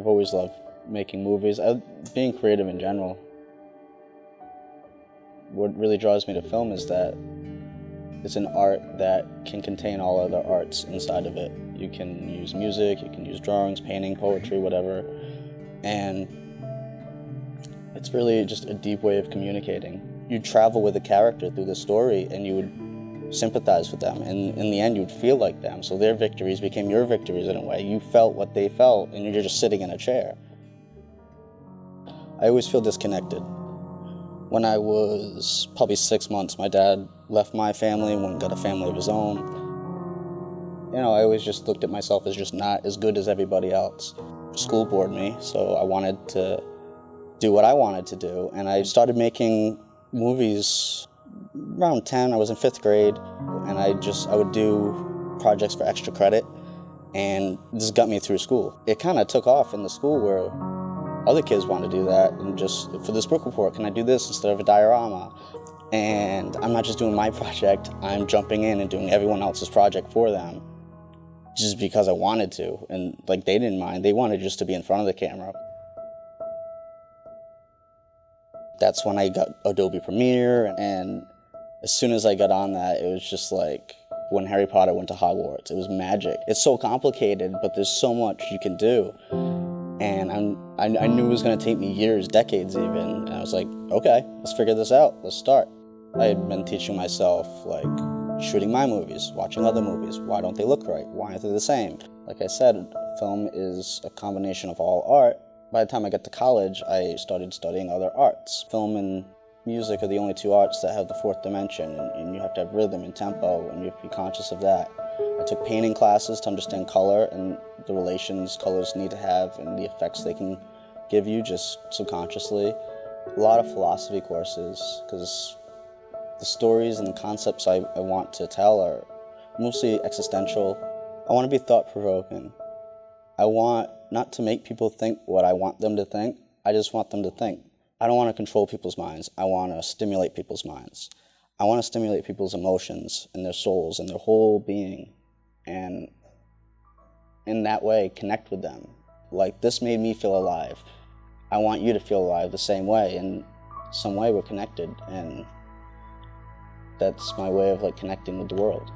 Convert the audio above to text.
I've always loved making movies, being creative in general. What really draws me to film is that it's an art that can contain all other arts inside of it. You can use music, you can use drawings, painting, poetry, whatever, and it's really just a deep way of communicating. You'd travel with a character through the story and you would sympathize with them, and in the end you'd feel like them, so their victories became your victories in a way. You felt what they felt and you're just sitting in a chair. I always feel disconnected. When I was probably 6 months, my dad left my family and went and got a family of his own. You know, I always just looked at myself as just not as good as everybody else. School bored me, so I wanted to do what I wanted to do, and I started making movies around 10. I was in 5th grade, and I would do projects for extra credit, and this got me through school. It kind of took off in the school where other kids want to do that, and just for this book report, can I do this instead of a diorama? And I'm not just doing my project, I'm jumping in and doing everyone else's project for them just because I wanted to, and like they didn't mind, they wanted just to be in front of the camera. That's when I got Adobe Premiere, and as soon as I got on that, it was just like when Harry Potter went to Hogwarts. It was magic. It's so complicated, but there's so much you can do. And I knew it was going to take me years, decades even, and I was like, okay, let's figure this out, let's start. I had been teaching myself, like, shooting my movies, watching other movies. Why don't they look right? Why aren't they the same? Like I said, film is a combination of all art. By the time I got to college, I started studying other arts. Film and music are the only 2 arts that have the 4th dimension, and you have to have rhythm and tempo, and you have to be conscious of that. I took painting classes to understand color and the relations colors need to have and the effects they can give you just subconsciously. A lot of philosophy courses, because the stories and the concepts I want to tell are mostly existential. I want to be thought-provoking. I want not to make people think what I want them to think, I just want them to think. I don't want to control people's minds, I want to stimulate people's minds. I want to stimulate people's emotions and their souls and their whole being, and in that way connect with them. Like, this made me feel alive. I want you to feel alive the same way. In some way we're connected, and that's my way of like connecting with the world.